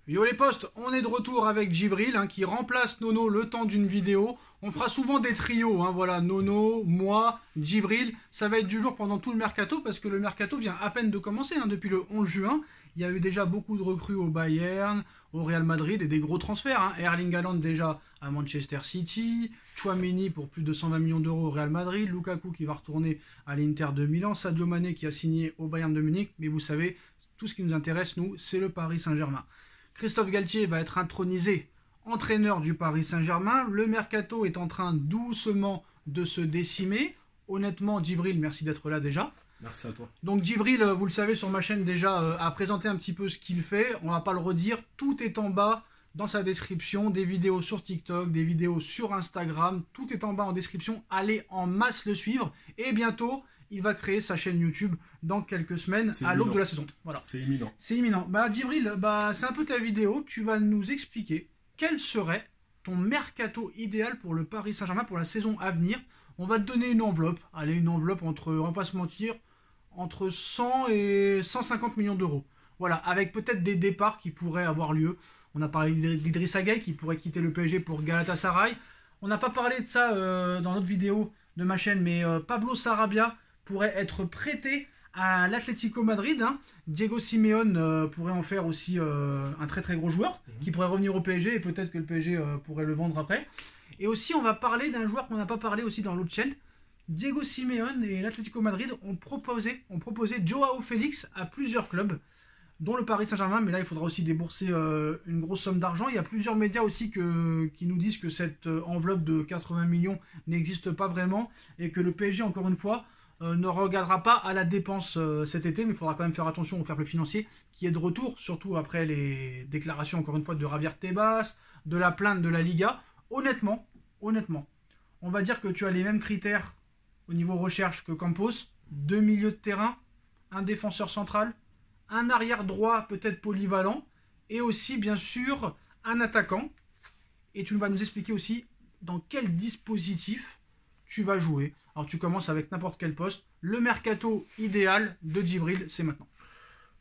Yo les postes, on est de retour avec Djibril qui remplace Nono le temps d'une vidéo. On fera souvent des trios, voilà, Nono, moi, Djibril. Ça va être du lourd pendant tout le mercato parce que le mercato vient à peine de commencer. Depuis le 11 juin, il y a eu déjà beaucoup de recrues au Bayern, au Real Madrid et des gros transferts. Erling Haaland déjà à Manchester City, Tchouaméni pour plus de 120 millions d'euros au Real Madrid, Lukaku qui va retourner à l'Inter de Milan, Sadio Mané qui a signé au Bayern de Munich. Mais vous savez, tout ce qui nous intéresse, nous, c'est le Paris Saint-Germain. Christophe Galtier va être intronisé entraîneur du Paris Saint-Germain. Le mercato est en train doucement de se décimer. Honnêtement, Djibril, merci d'être là déjà. Merci à toi. Donc Djibril, vous le savez sur ma chaîne déjà, a présenté un petit peu ce qu'il fait. On va pas le redire. Tout est en bas dans sa description. Des vidéos sur TikTok, des vidéos sur Instagram. Tout est en bas en description. Allez en masse le suivre. Et bientôt, il va créer sa chaîne YouTube dans quelques semaines à l'aube de la saison. Voilà. C'est imminent. C'est imminent. Djibril, c'est un peu ta vidéo. Tu vas nous expliquer quel serait ton mercato idéal pour le Paris Saint-Germain pour la saison à venir. On va te donner une enveloppe. Allez, une enveloppe entre, on va pas se mentir, entre 100 et 150 millions d'euros. Voilà, avec peut-être des départs qui pourraient avoir lieu. On a parlé d'Idrissa Gueye qui pourrait quitter le PSG pour Galatasaray. On n'a pas parlé de ça dans notre vidéo de ma chaîne, mais Pablo Sarabia pourrait être prêté à l'Atlético Madrid. Diego Simeone pourrait en faire aussi un très très gros joueur qui pourrait revenir au PSG et peut-être que le PSG pourrait le vendre après. Et aussi on va parler d'un joueur qu'on n'a pas parlé aussi dans l'autre chaîne. Diego Simeone et l'Atlético Madrid ont proposé Joao Félix à plusieurs clubs, dont le Paris Saint-Germain, mais là il faudra aussi débourser une grosse somme d'argent. Il y a plusieurs médias aussi qui nous disent que cette enveloppe de 80 millions n'existe pas vraiment et que le PSG, encore une fois, ne regardera pas à la dépense cet été, mais il faudra quand même faire attention au fair play financier qui est de retour, surtout après les déclarations, encore une fois, de Javier Tebas, de la plainte de la Liga. Honnêtement, on va dire que tu as les mêmes critères au niveau recherche que Campos, 2 milieux de terrain, un défenseur central, un arrière droit peut-être polyvalent, et aussi bien sûr un attaquant. Et tu vas nous expliquer aussi dans quel dispositif tu vas jouer. Alors tu commences avec n'importe quel poste. Le mercato idéal de Djibril, c'est maintenant.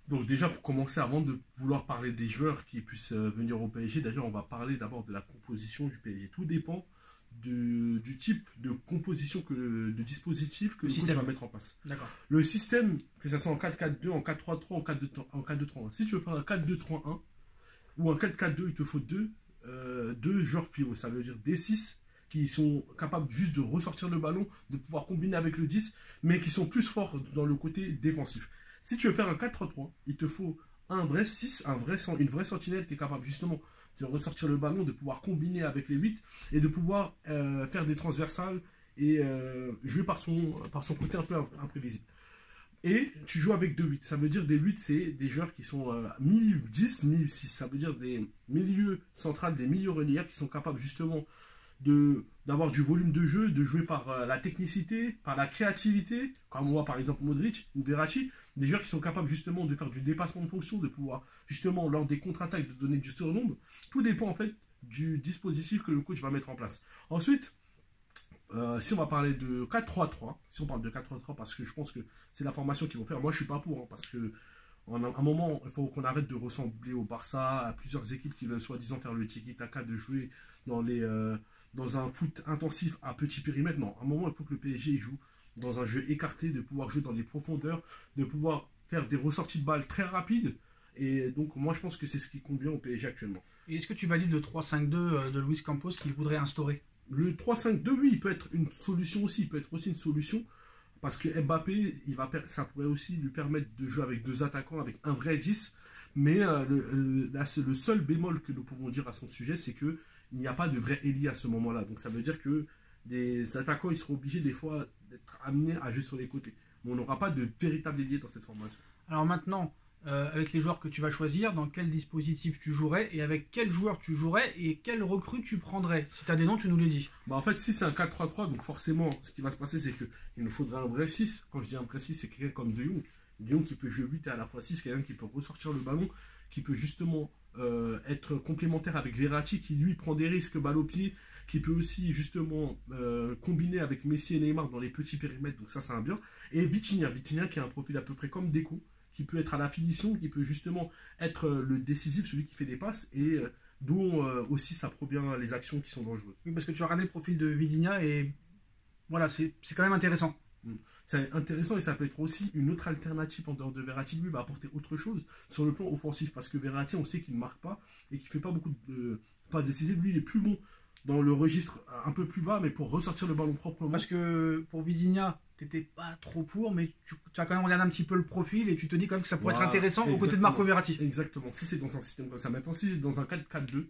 Donc déjà pour commencer, avant de vouloir parler des joueurs qui puissent venir au PSG, d'ailleurs on va parler d'abord de la composition du PSG. Tout dépend du type de composition, de dispositif que le coach va mettre en place. Le système, que ce soit en 4-4-2, en 4-3-3, en 4-2-3-1. Si tu veux faire un 4-2-3-1 ou un 4-4-2, il te faut deux joueurs pivots. Ça veut dire des 6 qui sont capables juste de ressortir le ballon, de pouvoir combiner avec le 10, mais qui sont plus forts dans le côté défensif. Si tu veux faire un 4-3-3, il te faut un vrai 6, une vraie sentinelle qui est capable justement de ressortir le ballon, de pouvoir combiner avec les 8 et de pouvoir faire des transversales et jouer par son côté un peu imprévisible. Et tu joues avec 2-8. Ça veut dire des 8, c'est des joueurs qui sont mi-10, mi-6. Ça veut dire des milieux centrales, des milieux relayeurs qui sont capables justement d'avoir du volume de jeu, de jouer par la technicité, par la créativité, comme on voit par exemple Modric ou Verratti, des joueurs qui sont capables justement de faire du dépassement de fonction, de pouvoir justement lors des contre-attaques de donner du surnombre. Tout dépend en fait du dispositif que le coach va mettre en place. Ensuite, si on va parler de 4-3-3, si on parle de 4-3-3 parce que je pense que c'est la formation qu'ils vont faire, moi je suis pas pour, parce que à un moment, il faut qu'on arrête de ressembler au Barça, à plusieurs équipes qui veulent soi-disant faire le tiki-taka, de jouer dans un foot intensif à petit périmètre. Non, à un moment, il faut que le PSG joue dans un jeu écarté, de pouvoir jouer dans les profondeurs, de pouvoir faire des ressorties de balles très rapides. Et donc, moi, je pense que c'est ce qui convient au PSG actuellement. Et est-ce que tu valides le 3-5-2 de Luis Campos qu'il voudrait instaurer? Le 3-5-2, oui, il peut être une solution aussi. Il peut être aussi une solution parce que Mbappé, ça pourrait aussi lui permettre de jouer avec 2 attaquants, avec un vrai 10. Mais le seul bémol que nous pouvons dire à son sujet, c'est qu'il n'y a pas de vrai ailier à ce moment-là. Donc ça veut dire que des attaquants, ils seront obligés des fois d'être amenés à jouer sur les côtés. Mais on n'aura pas de véritable ailier dans cette formation. Alors maintenant, avec les joueurs que tu vas choisir, dans quel dispositif tu jouerais et avec quel joueur tu jouerais et quel recrue tu prendrais? Si tu as des noms, tu nous les dis. En fait, si c'est un 4-3-3, donc forcément, ce qui va se passer, c'est qu'il nous faudrait un vrai 6. Quand je dis un vrai 6, c'est quelqu'un comme De Jong. De Jong qui peut jouer 8 et à la fois 6, quelqu'un qui peut ressortir le ballon, qui peut justement être complémentaire avec Verratti, qui lui prend des risques balle au pied, qui peut aussi justement combiner avec Messi et Neymar dans les petits périmètres, donc ça c'est un bien. Et Vitinha qui a un profil à peu près comme Deco, qui peut être à la finition, qui peut justement être le décisif, celui qui fait des passes, et dont aussi ça provient les actions qui sont dangereuses. Oui, parce que tu as regardé le profil de Vidinia et voilà, c'est quand même intéressant. C'est intéressant et ça peut être aussi une autre alternative en dehors de Verratti. Lui va apporter autre chose sur le plan offensif parce que Verratti, on sait qu'il ne marque pas et qu'il ne fait pas beaucoup de pas décisifs. Lui, il est plus bon dans le registre un peu plus bas, mais pour ressortir le ballon proprement. Parce que pour Vidinia, tu n'étais pas trop pour, mais tu as quand même regardé un petit peu le profil et tu te dis quand même que ça pourrait être intéressant aux côtés de Marco Verratti. Exactement. Si c'est dans un système comme ça. Maintenant, si c'est dans un 4-4-2,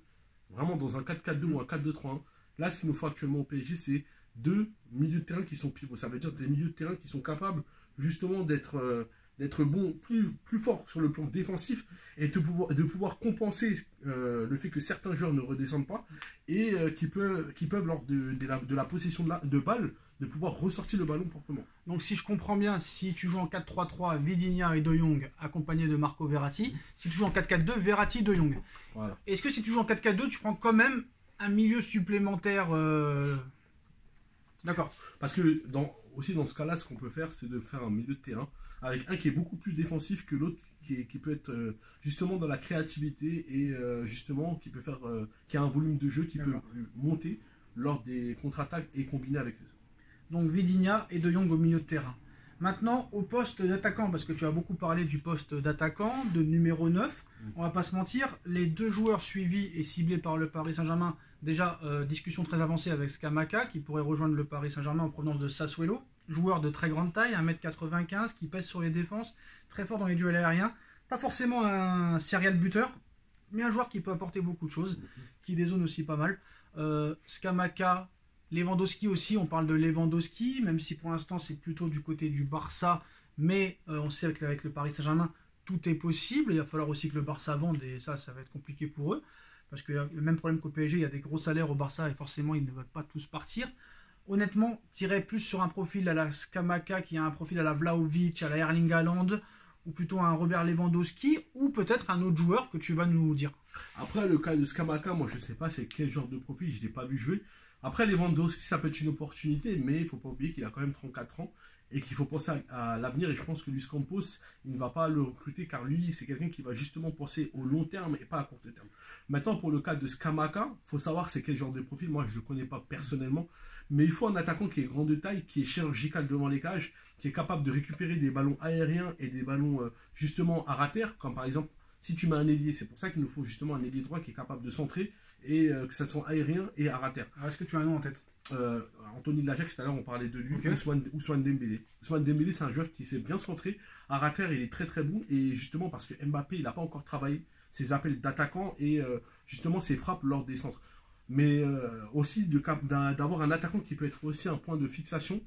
vraiment dans un 4-4-2 ou un 4-2-3-1, là, ce qu'il nous faut actuellement au PSG, c'est deux milieux de terrain qui sont pivots. Ça veut dire des milieux de terrain qui sont capables justement d'être bons, plus forts sur le plan défensif et de pouvoir compenser le fait que certains joueurs ne redescendent pas et qui peuvent lors de la possession de balle, de pouvoir ressortir le ballon proprement. Donc si je comprends bien, si tu joues en 4-3-3, Vidinia et De Jong accompagnés de Marco Verratti, si tu joues en 4-4-2, Verratti, De Jong. Voilà. Est-ce que si tu joues en 4-4-2, tu prends quand même un milieu supplémentaire D'accord. Parce que aussi dans ce cas-là, ce qu'on peut faire, c'est de faire un milieu de terrain avec un qui est beaucoup plus défensif que l'autre, qui peut être justement dans la créativité et justement qui a un volume de jeu qui peut monter lors des contre-attaques et combiner avec les autres. Donc Vidinia et De Jong au milieu de terrain. Maintenant, au poste d'attaquant, parce que tu as beaucoup parlé du poste d'attaquant, de numéro 9, on va pas se mentir, les deux joueurs suivis et ciblés par le Paris Saint-Germain, déjà discussion très avancée avec Scamacca, qui pourrait rejoindre le Paris Saint-Germain en provenance de Sassuolo, joueur de très grande taille, 1m95, qui pèse sur les défenses, très fort dans les duels aériens, pas forcément un serial buteur, mais un joueur qui peut apporter beaucoup de choses, qui dézone aussi pas mal. Scamacca, Lewandowski aussi, on parle de Lewandowski, même si pour l'instant c'est plutôt du côté du Barça, mais on sait avec le Paris Saint-Germain, tout est possible. Il va falloir aussi que le Barça vende et ça va être compliqué pour eux, parce que le même problème qu'au PSG, il y a des gros salaires au Barça et forcément ils ne veulent pas tous partir. Honnêtement, tirer plus sur un profil à la Scamacca, qui a un profil à la Vlahovic, à la Erling Haaland, ou plutôt un Robert Lewandowski, ou peut-être un autre joueur que tu vas nous dire. Après, le cas de Scamacca, moi je ne sais pas c'est quel genre de profil, je ne l'ai pas vu jouer. Après, Lewandowski, ça peut être une opportunité, mais il ne faut pas oublier qu'il a quand même 34 ans et qu'il faut penser à l'avenir. Et je pense que Luis Campos, il ne va pas le recruter car lui, c'est quelqu'un qui va justement penser au long terme et pas à court terme. Maintenant, pour le cas de Scamacca, il faut savoir c'est quel genre de profil. Moi, je ne connais pas personnellement, mais il faut un attaquant qui est grand de taille, qui est chirurgical devant les cages, qui est capable de récupérer des ballons aériens et des ballons justement à ras terre, comme par exemple si tu mets un ailier. C'est pour ça qu'il nous faut justement un ailier droit qui est capable de centrer et que ça soit aérien et à ras terre. Est-ce que tu as un nom en tête? Anthony de l'Ajax, tout à l'heure on parlait de lui, okay. Ousmane Dembélé. Ousmane Dembélé, c'est un joueur qui s'est bien centré. À ras terre, il est très très bon. Et justement, parce que Mbappé, il n'a pas encore travaillé ses appels d'attaquant et justement ses frappes lors des centres. Mais aussi d'avoir un attaquant qui peut être aussi un point de fixation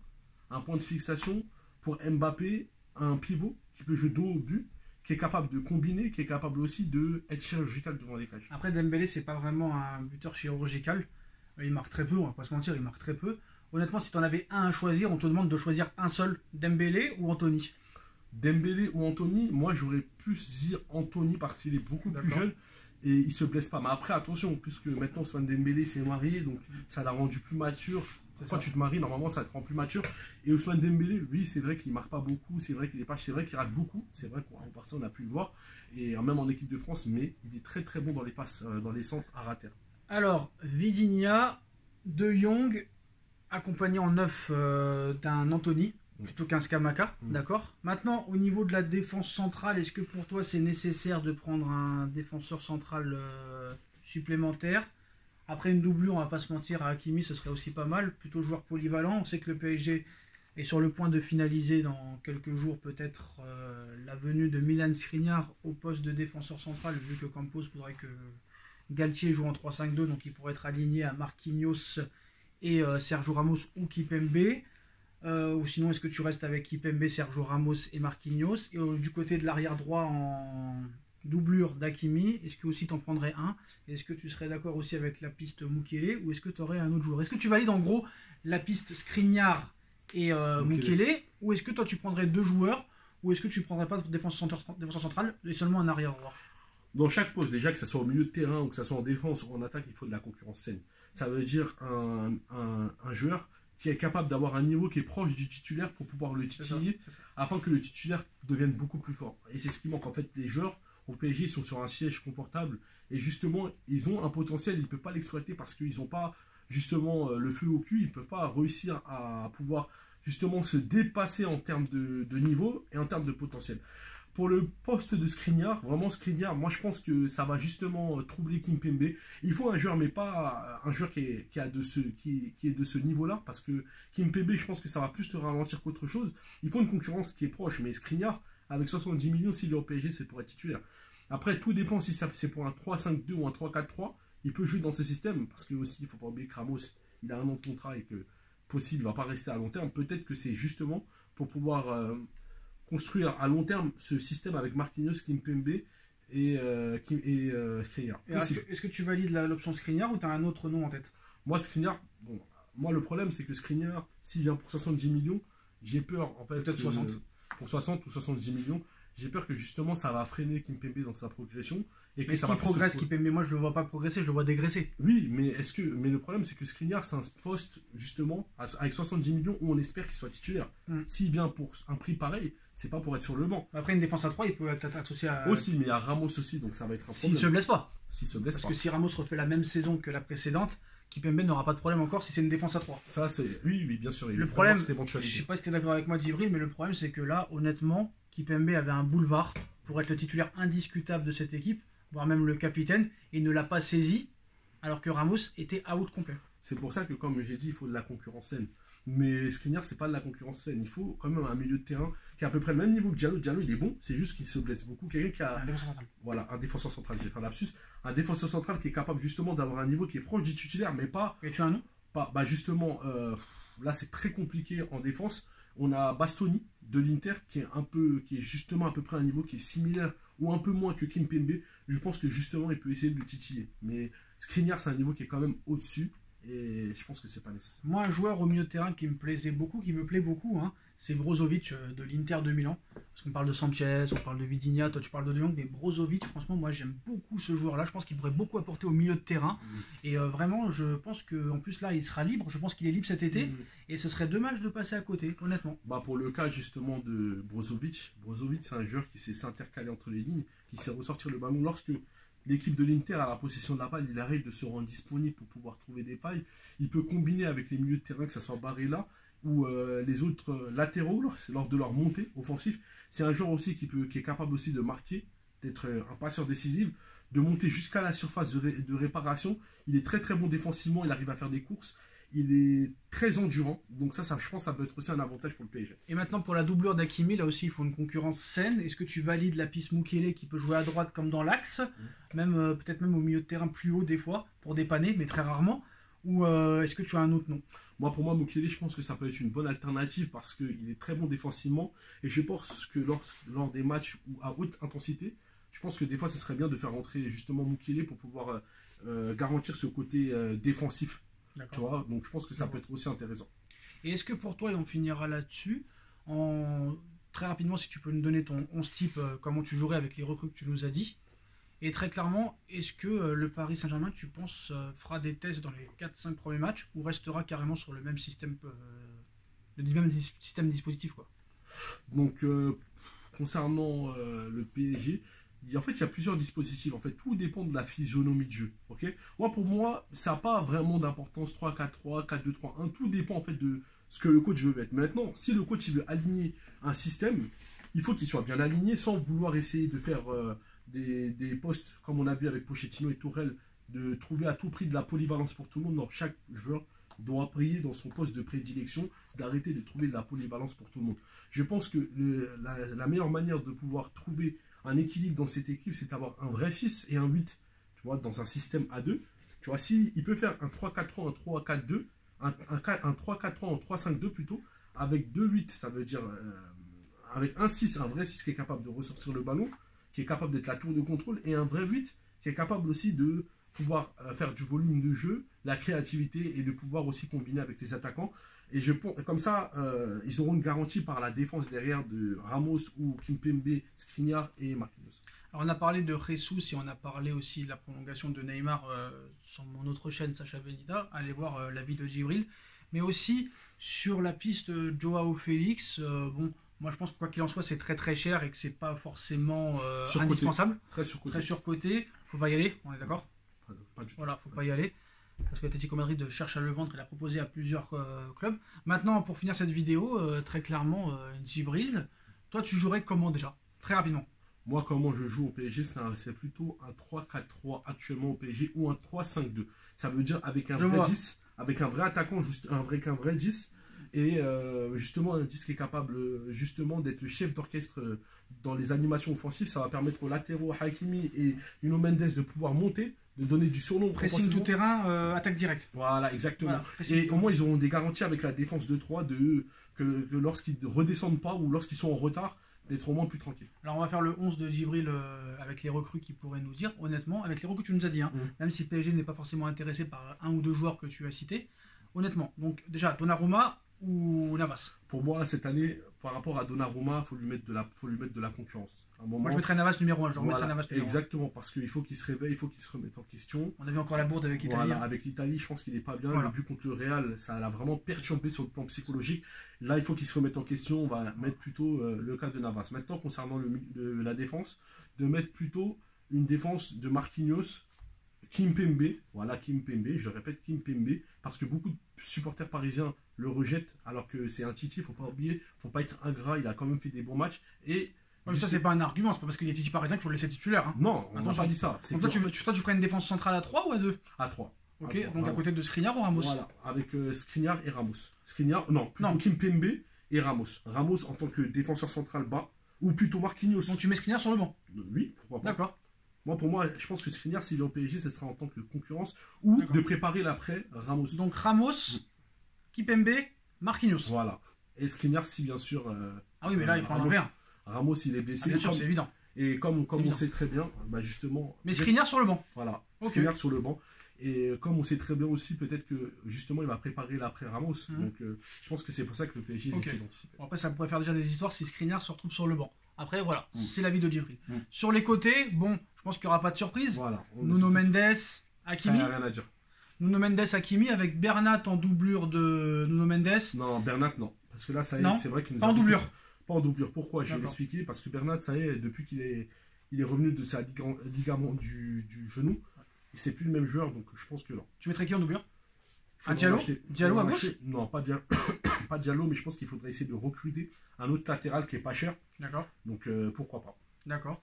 pour Mbappé, un pivot qui peut jouer dos au but, qui est capable de combiner, qui est capable aussi d'être chirurgical devant les cages. Après, Dembélé, c'est pas vraiment un buteur chirurgical. Il marque très peu, on va pas se mentir, il marque très peu. Honnêtement, si tu en avais un à choisir, on te demande de choisir un seul, Dembélé ou Anthony? Dembélé ou Anthony, moi j'aurais plus dire Anthony parce qu'il est beaucoup plus jeune et il se blesse pas. Mais après, attention, puisque maintenant Ousmane Dembélé s'est marié, donc ça l'a rendu plus mature. Quand tu te maries, normalement ça te rend plus mature. Et Ousmane Dembélé, lui, c'est vrai qu'il marque pas beaucoup, c'est vrai qu'il rate beaucoup, c'est vrai qu'en partie on a pu le voir, et même en équipe de France, mais il est très très bon dans les passes, dans les centres à ras terre. Alors, Vidinia, De Jong, accompagné en neuf d'un Anthony, plutôt qu'un Scamacca, d'accord. Maintenant, au niveau de la défense centrale, est-ce que pour toi c'est nécessaire de prendre un défenseur central supplémentaire? Après une doublure, on va pas se mentir, à Hakimi, ce serait aussi pas mal, plutôt joueur polyvalent. On sait que le PSG est sur le point de finaliser dans quelques jours peut-être la venue de Milan Skriniar au poste de défenseur central, vu que Campos voudrait que Galtier joue en 3-5-2, donc il pourrait être aligné à Marquinhos et Sergio Ramos ou Kipembe. Ou sinon, est-ce que tu restes avec Kipembe, Sergio Ramos et Marquinhos? Et du côté de l'arrière droit en doublure d'Hakimi, est-ce que aussi t'en prendrais un? Est-ce que tu serais d'accord aussi avec la piste Mukele ou est-ce que tu aurais un autre joueur? Est-ce que tu valides en gros la piste Skriniar et Mukele, ou est-ce que toi tu prendrais deux joueurs, ou est-ce que tu prendrais pas de défenseur central et seulement un arrière droit? Dans chaque poste, déjà que ce soit au milieu de terrain ou que ce soit en défense ou en attaque, il faut de la concurrence saine. Ça veut dire un joueur qui est capable d'avoir un niveau qui est proche du titulaire pour pouvoir le titiller, afin que le titulaire devienne beaucoup plus fort. Et c'est ce qui manque. En fait, les joueurs au PSG, ils sont sur un siège confortable. Et justement, ils ont un potentiel, ils ne peuvent pas l'exploiter parce qu'ils n'ont pas justement le feu au cul. Ils ne peuvent pas réussir à pouvoir justement se dépasser en termes de niveau et en termes de potentiel. Pour le poste de Skriniar, vraiment Skriniar, moi je pense que ça va justement troubler Kimpembe. Il faut un joueur, mais pas un joueur qui est de ce niveau-là, parce que Kimpembe, je pense que ça va plus le ralentir qu'autre chose. Il faut une concurrence qui est proche, mais Skriniar, avec 70 millions, s'il est au PSG, c'est pour être titulaire. Après, tout dépend si c'est pour un 3-5-2 ou un 3-4-3. Il peut jouer dans ce système, parce que aussi, il ne faut pas oublier que Ramos, il a un an de contrat et que possible, il ne va pas rester à long terme. Peut-être que c'est justement pour pouvoir construire à long terme ce système avec Marquinhos, Kimpembe et Skriniar. Est-ce que tu valides l'option Skriniar ou tu as un autre nom en tête? Moi, Skriniar, bon, moi le problème c'est que Skriniar, s'il vient pour 70 millions, j'ai peur en fait. Peut-être 60. Pour 60 ou 70 millions, j'ai peur que justement ça va freiner Kimpembe dans sa progression. Et que mais ça va progresse plus Kimpembe, moi je le vois pas progresser, je le vois dégraisser. Oui, mais le problème c'est que Skriniar c'est un poste justement avec 70 millions où on espère qu'il soit titulaire. S'il vient pour un prix pareil, c'est pas pour être sur le banc. Après une défense à 3, il peut être associé à... Aussi, mais il y a Ramos aussi, donc ça va être un problème. S'il se blesse pas. S'il se blesse Parce pas. que si Ramos refait la même saison que la précédente, Kimpembe n'aura pas de problème encore si c'est une défense à 3. Ça c'est... Oui, bien sûr. Le problème, je sais pas si tu es d'accord avec moi Djibril, mais le problème c'est que là, honnêtement, Kimpembe avait un boulevard pour être le titulaire indiscutable de cette équipe, voire même le capitaine, et ne l'a pas saisi, alors que Ramos était out complet. C'est pour ça que, comme j'ai dit, il faut de la concurrence saine. Mais Skriniar, c'est pas de la concurrence saine. Il faut quand même un milieu de terrain qui a à peu près le même niveau que Diallo. Diallo, il est bon, c'est juste qu'il se blesse beaucoup. Quelqu'un qui a... Un défenseur central. Voilà, un défenseur central, j'ai fait un lapsus. Un défenseur central qui est capable justement d'avoir un niveau qui est proche du titulaire, mais pas... Et tu as un nom? Bah justement, là c'est très compliqué en défense. On a Bastoni de l'Inter qui est justement à peu près à un niveau qui est similaire ou un peu moins que Kimpembe. Je pense que justement il peut essayer de le titiller. Mais Skriniar c'est un niveau qui est quand même au-dessus et je pense que c'est pas nécessaire. Moi, un joueur au milieu de terrain qui me plaisait beaucoup, qui me plaît beaucoup, hein, c'est Brozovic de l'Inter de Milan. Parce qu'on parle de Sanchez, on parle de Vitinha, toi tu parles de Jong, mais Brozovic, franchement, moi j'aime beaucoup ce joueur-là. Je pense qu'il pourrait beaucoup apporter au milieu de terrain. Et vraiment, je pense qu'en plus là, il sera libre. Je pense qu'il est libre cet été. Et ce serait dommage de passer à côté, honnêtement. Bah pour le cas justement de Brozovic, c'est un joueur qui sait s'intercaler entre les lignes, qui sait ressortir le ballon. Lorsque l'équipe de l'Inter a la possession de la balle, il arrive de se rendre disponible pour pouvoir trouver des failles. Il peut combiner avec les milieux de terrain, que ce soit Barella ou les autres latéraux lors de leur montée offensive. C'est un joueur aussi qui est capable aussi de marquer, d'être un passeur décisif, de monter jusqu'à la surface de réparation. Il est très très bon défensivement, il arrive à faire des courses. Il est très endurant, donc ça je pense que ça peut être aussi un avantage pour le PSG. Et maintenant pour la doublure d'Hakimi, là aussi il faut une concurrence saine. Est-ce que tu valides la piste Mukiele qui peut jouer à droite comme dans l'axe, même peut-être même au milieu de terrain plus haut des fois pour dépanner, mais très rarement, ou est-ce que tu as un autre nom? Moi pour moi Mukiele, je pense que ça peut être une bonne alternative parce qu'il est très bon défensivement et je pense que lors des matchs à haute intensité, je pense que des fois ce serait bien de faire rentrer justement Mukiele pour pouvoir garantir ce côté défensif. Tu vois, donc je pense que ça peut être aussi intéressant. Et est-ce que pour toi, et on finira là-dessus, très rapidement, si tu peux nous donner ton 11 type, comment tu jouerais avec les recrues que tu nous as dit, et très clairement, est-ce que le Paris Saint-Germain, tu penses, fera des tests dans les 4-5 premiers matchs ou restera carrément sur le même système, dispositif quoi. Donc, concernant le PSG, en fait, il y a plusieurs dispositifs. En fait, tout dépend de la physionomie de jeu. Okay, pour moi, ça n'a pas vraiment d'importance 3-4-3, 4-2-3-1. Tout dépend en fait de ce que le coach veut mettre. Maintenant, si le coach il veut aligner un système, il faut qu'il soit bien aligné sans vouloir essayer de faire des postes, comme on a vu avec Pochettino et Tourelle, de trouver à tout prix de la polyvalence pour tout le monde. Non, chaque joueur doit briller dans son poste de prédilection, d'arrêter de trouver de la polyvalence pour tout le monde. Je pense que la meilleure manière de pouvoir trouver un équilibre dans cette équipe, c'est d'avoir un vrai 6 et un 8, tu vois, dans un système à 2. Tu vois, il peut faire un 3-4-3, un 3-4-2, un 3-4-3, un 3-5-2 plutôt, avec 2-8, ça veut dire avec un 6, un vrai 6 qui est capable de ressortir le ballon, qui est capable d'être la tour de contrôle, et un vrai 8 qui est capable aussi de pouvoir faire du volume de jeu, la créativité, et de pouvoir aussi combiner avec les attaquants. Et comme ça, ils auront une garantie par la défense derrière de Ramos ou Kimpembe, Skriniar et Marquinhos. Alors on a parlé de Jesus et on a parlé aussi de la prolongation de Neymar sur mon autre chaîne, Sacha Venida. Allez voir l'avis de Djibril. mais aussi sur la piste Joao Félix. Bon, moi je pense que quoi qu'il en soit, c'est très très cher et que c'est pas forcément indispensable. Très surcoté. Très surcoté. Faut pas y aller, on est d'accord? Pas du tout. Voilà, faut pas y aller. Parce que l'Atlético Madrid cherche à le vendre et l'a proposé à plusieurs clubs. Maintenant, pour finir cette vidéo, très clairement, Djibril, toi tu jouerais comment déjà? Très rapidement. Moi, comment je joue au PSG, c'est plutôt un 3-4-3 actuellement au PSG ou un 3-5-2. Ça veut dire avec un vrai 10, avec un vrai attaquant, avec un vrai 10, et justement un 10 qui est capable justement d'être le chef d'orchestre dans les animations offensives. Ça va permettre aux latéraux, Hakimi et Nuno Mendes de pouvoir monter, de donner du surnom. Pressing tout terrain, attaque directe. Voilà, exactement. Voilà, et au moins, ils auront des garanties avec la défense de 3 que lorsqu'ils ne redescendent pas ou lorsqu'ils sont en retard, d'être au moins plus tranquille. Alors on va faire le 11 de Djibril avec les recrues qui pourraient nous dire, honnêtement, avec les recrues que tu nous as dit, hein, même si le PSG n'est pas forcément intéressé par un ou deux joueurs que tu as cités, honnêtement. Donc déjà, Donnarumma ou Navas? Pour moi, cette année, par rapport à Donnarumma, il faut lui mettre de la concurrence. Moi je mettrais Navas numéro 1, voilà, Navas numéro exactement, 1. Parce qu'il faut qu'il se réveille, il faut qu'il se remette en question. On a vu encore la bourde avec l'Italie. Voilà, avec l'Italie, je pense qu'il n'est pas bien. Voilà. Le but contre le Real, ça l'a vraiment perturbé sur le plan psychologique. Là, il faut qu'il se remette en question. On va mettre plutôt le cas de Navas. Maintenant, concernant la défense, de mettre plutôt une défense de Marquinhos, Kimpembe. Voilà, Kimpembe, je répète, Kimpembe. Parce que beaucoup de supporters parisiens le rejettent, alors que c'est un Titi, il ne faut pas oublier, il ne faut pas être ingrat, il a quand même fait des bons matchs. Et mais ça, c'est pas un argument, c'est pas parce qu'il est Titi parisien qu'il faut le laisser titulaire. Hein. Non, on n'a pas dit ça. Donc toi, tu ferais une défense centrale à 3 ou à 2? À 3. Ok, à 3, donc à côté de Skriniar ou Ramos? Voilà, avec Skriniar et Ramos. Plutôt Kimpembe et Ramos. Ramos en tant que défenseur central bas, ou plutôt Marquinhos. Donc tu mets Skriniar sur le banc? Oui, pourquoi pas. D'accord. Pour moi, je pense que Skriniar, s'il est au PSG, ce sera en tant que concurrence, ou de préparer l'après Ramos. Donc Ramos, Kimpembe, Marquinhos. Voilà. Et Skriniar, si bien sûr... ah oui, mais là, il faut en enlever un. Ramos, il est blessé. Ah, bien sûr, c'est évident. Et comme on sait très bien, justement... Mais Skriniar sur le banc. Voilà, Skriniar sur le banc. Et comme on sait très bien aussi, peut-être que justement, il va préparer l'après Ramos. Donc, je pense que c'est pour ça que le PSG essaie d'anticiper. Bon, après, ça pourrait faire déjà des histoires si Skriniar se retrouve sur le banc. Après, voilà, c'est l'avis de Djibril. Sur les côtés, bon, je pense qu'il n'y aura pas de surprise. Voilà, Nuno Mendes, Hakimi. Ça n'a rien à dire. Nuno Mendes, Hakimi, avec Bernat en doublure de Nuno Mendes. Non, Bernat, non. Parce que là, ça y est, c'est vrai qu'il nous a... Pas en doublure. Pas en doublure. Pourquoi? Je vais l'expliquer. Parce que Bernat, ça y est, depuis qu'il est revenu de sa ligament du genou, c'est plus le même joueur, donc je pense que non. Tu mettrais qui en doublure? Diallo à gauche? Non, pas Diallo, mais je pense qu'il faudrait essayer de recruter un autre latéral qui est pas cher. D'accord. Donc pourquoi pas. D'accord.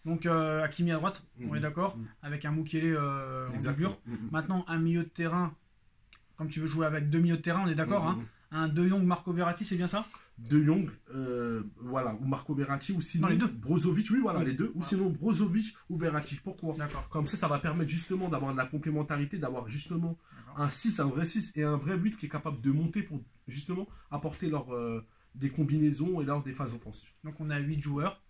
Donc Hakimi à droite, on est d'accord, avec un Mukiele en doublure. Maintenant, un milieu de terrain, comme tu veux jouer avec deux milieux de terrain, on est d'accord, hein. Un De Jong, Marco Verratti, c'est bien ça? De Jong, voilà, ou Marco Verratti, ou sinon les deux. Brozovic, oui, voilà, les deux, ou sinon Brozovic ou Verratti. Pourquoi? Comme ça va permettre justement d'avoir de la complémentarité, d'avoir justement un 6, un vrai 6 et un vrai 8 qui est capable de monter pour justement apporter des combinaisons et des phases offensives. Donc on a 8 joueurs.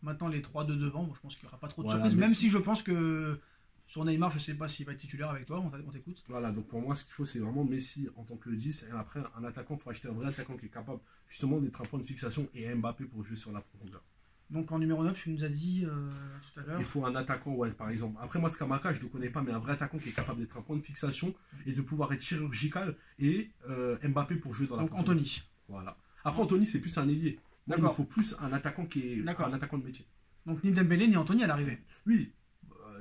Maintenant les 3 de devant, bon, je pense qu'il n'y aura pas trop de surprises, même si je pense que sur Neymar, je ne sais pas s'il va être titulaire avec toi, on t'écoute. Voilà, donc pour moi, ce qu'il faut, c'est vraiment Messi en tant que 10, et après, un attaquant, il faut acheter un vrai attaquant qui est capable justement d'être un point de fixation, et Mbappé pour jouer sur la profondeur. Donc en numéro 9, tu nous as dit tout à l'heure. Il faut un attaquant, ouais, par exemple. Après, moi, Scamacca, je ne le connais pas, mais un vrai attaquant qui est capable d'être un point de fixation et de pouvoir être chirurgical, et Mbappé pour jouer dans la profondeur. Donc Anthony. Voilà. Après, Anthony, c'est plus un ailier. Moi, il me faut plus un attaquant qui est un attaquant de métier. Donc ni Dembélé ni Anthony à l'arrivée. Oui.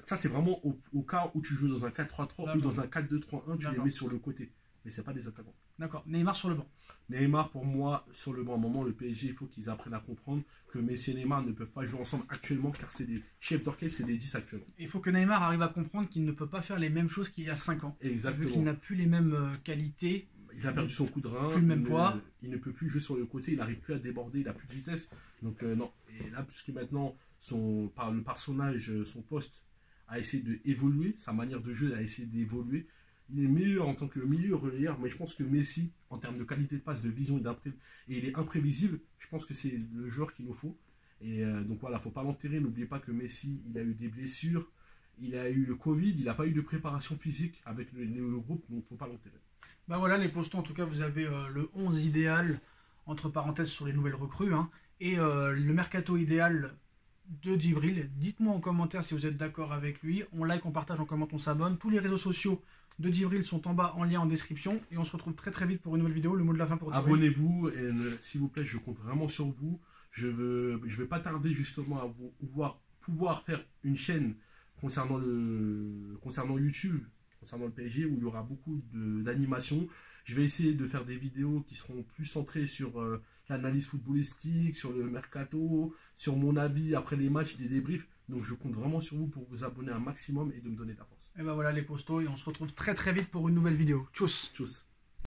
Ça, c'est vraiment au cas où tu joues dans un 4-3-3 ou dans un 4-2-3-1, tu les mets sur le côté. Mais ce n'est pas des attaquants. D'accord. Neymar sur le banc. Neymar, pour moi, sur le banc. À un moment, le PSG, il faut qu'ils apprennent à comprendre que Messi et Neymar ne peuvent pas jouer ensemble actuellement, car c'est des chefs d'orchestre, c'est des 10 actuellement. Il faut que Neymar arrive à comprendre qu'il ne peut pas faire les mêmes choses qu'il y a 5 ans. Exactement. Vu qu'il n'a plus les mêmes qualités. Il a perdu son coup de rein. Plus le même poids. Il ne peut plus jouer sur le côté, il n'arrive plus à déborder, il n'a plus de vitesse. Donc, non. Et là, puisque maintenant, par son âge, son poste a essayé d'évoluer, sa manière de jeu a essayé d'évoluer. Il est meilleur en tant que milieu relayeur, mais je pense que Messi, en termes de qualité de passe, de vision et il est imprévisible, je pense que c'est le joueur qu'il nous faut. Et donc voilà, il ne faut pas l'enterrer. N'oubliez pas que Messi, il a eu des blessures, il a eu le Covid, il n'a pas eu de préparation physique avec le groupe, donc il ne faut pas l'enterrer. Bah voilà, les postons, en tout cas, vous avez le 11 idéal, entre parenthèses, sur les nouvelles recrues, hein, et le mercato idéal de Djibril. Dites-moi en commentaire si vous êtes d'accord avec lui. On like, on partage, on commente, on s'abonne. Tous les réseaux sociaux de Djibril sont en bas en lien en description. Et on se retrouve très très vite pour une nouvelle vidéo. Le mot de la fin pour Djibril. Abonnez-vous et s'il vous plaît, je compte vraiment sur vous. Je vais pas tarder justement à pouvoir faire une chaîne concernant YouTube, concernant le PSG, où il y aura beaucoup d'animations. Je vais essayer de faire des vidéos qui seront plus centrées sur l'analyse footballistique, sur le mercato, sur mon avis après les matchs, des débriefs. Donc je compte vraiment sur vous pour vous abonner un maximum et de me donner de la force. Et ben voilà les postos et on se retrouve très très vite pour une nouvelle vidéo. Tchuss. Tchuss.